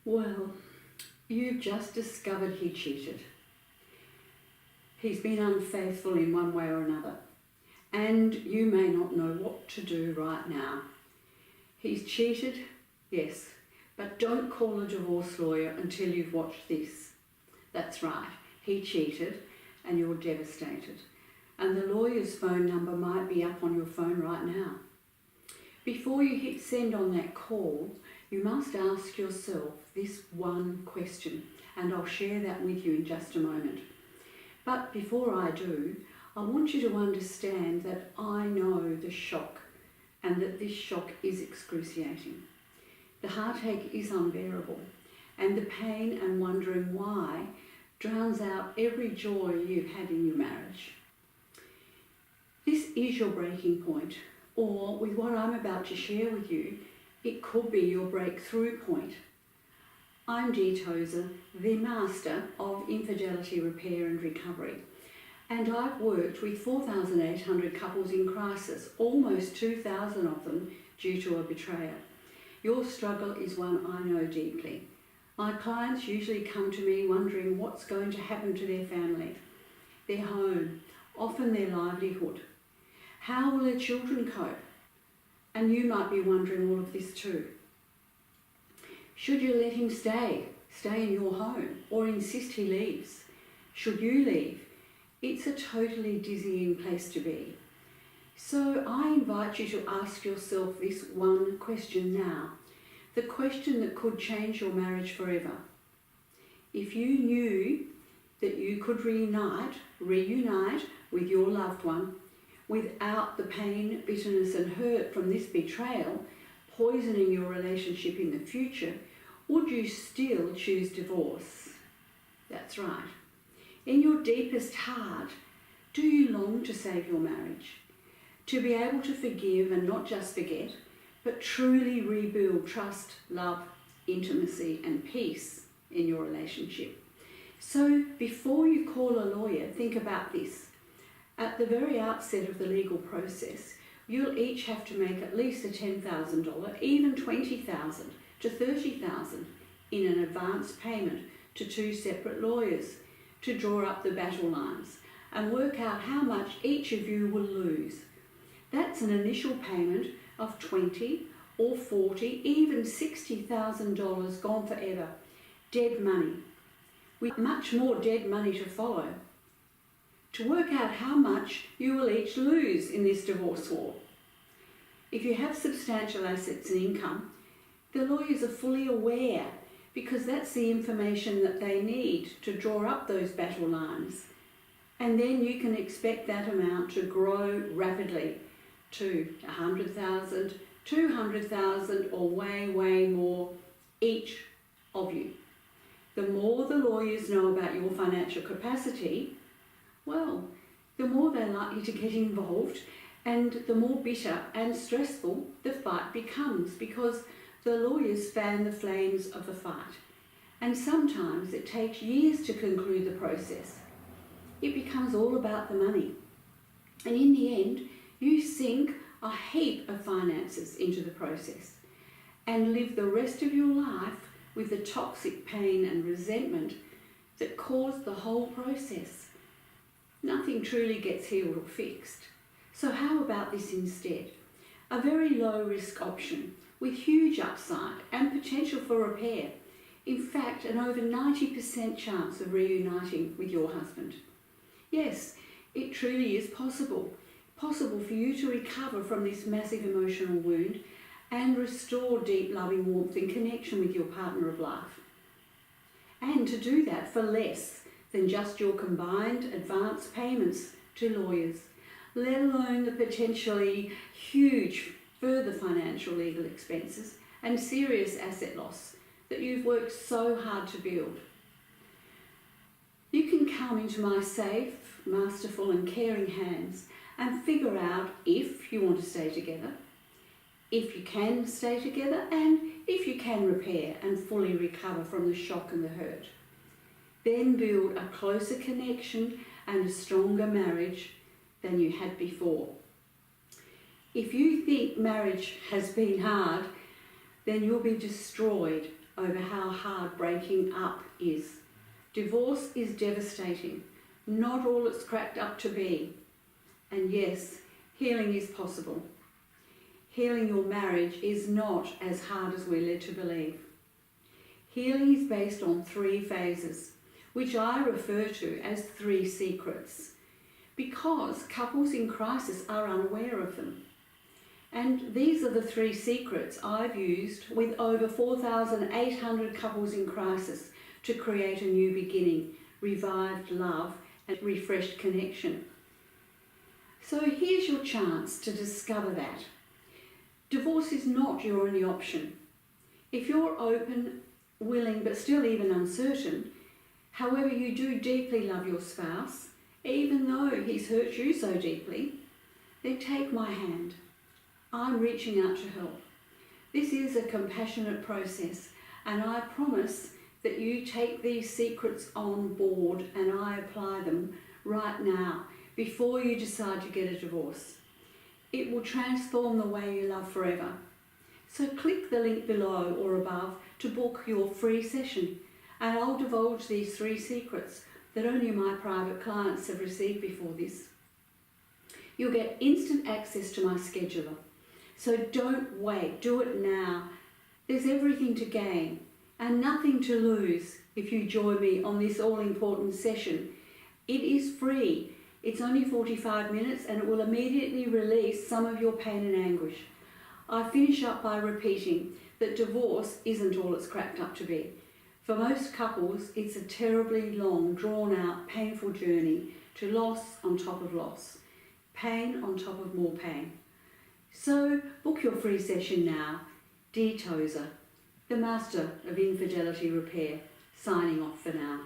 Well, you've just discovered he cheated. He's been unfaithful in one way or another, and you may not know what to do right now. He's cheated, yes, but don't call a divorce lawyer until you've watched this. That's right, he cheated and you're devastated. And the lawyer's phone number might be up on your phone right now. Before you hit send on that call, you must ask yourself this one question, and I'll share that with you in just a moment. But before I do, I want you to understand that I know the shock, and that this shock is excruciating. The heartache is unbearable, and the pain and wondering why drowns out every joy you've had in your marriage. This is your breaking point, or with what I'm about to share with you, it could be your breakthrough point. I'm Dee Tozer, the master of infidelity repair and recovery, and I've worked with 4,800 couples in crisis, almost 2,000 of them due to a betrayal. Your struggle is one I know deeply. My clients usually come to me wondering what's going to happen to their family, their home, often their livelihood. How will their children cope? And you might be wondering all of this too. Should you let him stay in your home, or insist he leaves? Should you leave? It's a totally dizzying place to be. So I invite you to ask yourself this one question now, the question that could change your marriage forever. If you knew that you could reunite with your loved one without the pain, bitterness and hurt from this betrayal poisoning your relationship in the future, would you still choose divorce? That's right. In your deepest heart, do you long to save your marriage? To be able to forgive and not just forget, but truly rebuild trust, love, intimacy and peace in your relationship? So before you call a lawyer, think about this. At the very outset of the legal process, you'll each have to make at least a $10,000, even $20,000 to $30,000 in an advance payment to two separate lawyers to draw up the battle lines and work out how much each of you will lose. That's an initial payment of $20,000 or $40,000, even $60,000 gone forever. Dead money, with much more dead money to follow, to work out how much you will each lose in this divorce war. If you have substantial assets and income, the lawyers are fully aware, because that's the information that they need to draw up those battle lines. And then you can expect that amount to grow rapidly to $100,000, $200,000 or way, way more each of you. The more the lawyers know about your financial capacity, well, the more they're likely to get involved, and the more bitter and stressful the fight becomes, because the lawyers fan the flames of the fight. And sometimes it takes years to conclude the process. It becomes all about the money. And in the end, you sink a heap of finances into the process and live the rest of your life with the toxic pain and resentment that caused the whole process. Nothing truly gets healed or fixed. So how about this instead? A very low risk option with huge upside and potential for repair. In fact, an over 90% chance of reuniting with your husband. Yes, it truly is possible. Possible for you to recover from this massive emotional wound and restore deep loving warmth and connection with your partner of life. And to do that for less than just your combined advance payments to lawyers, let alone the potentially huge further financial legal expenses and serious asset loss that you've worked so hard to build. You can come into my safe, masterful and caring hands and figure out if you want to stay together, if you can stay together, and if you can repair and fully recover from the shock and the hurt. Then build a closer connection and a stronger marriage than you had before. If you think marriage has been hard, then you'll be destroyed over how hard breaking up is. Divorce is devastating, not all it's cracked up to be. And yes, healing is possible. Healing your marriage is not as hard as we're led to believe. Healing is based on 3 phases, which I refer to as 3 secrets, because couples in crisis are unaware of them. And these are the 3 secrets I've used with over 4,800 couples in crisis to create a new beginning, revived love and refreshed connection. So here's your chance to discover that. Divorce is not your only option. If you're open, willing, but still even uncertain, however you do deeply love your spouse, even though he's hurt you so deeply, then take my hand. I'm reaching out to help. This is a compassionate process, and I promise that you take these secrets on board and I apply them right now before you decide to get a divorce. It will transform the way you love forever. So click the link below or above to book your free session, and I'll divulge these 3 secrets that only my private clients have received before this. You'll get instant access to my scheduler. So don't wait, do it now. There's everything to gain and nothing to lose if you join me on this all-important session. It is free. It's only 45 minutes and it will immediately release some of your pain and anguish. I finish up by repeating that divorce isn't all it's cracked up to be. For most couples, it's a terribly long, drawn-out, painful journey to loss on top of loss, pain on top of more pain. So book your free session now. Dear Tozer, the master of infidelity repair, signing off for now.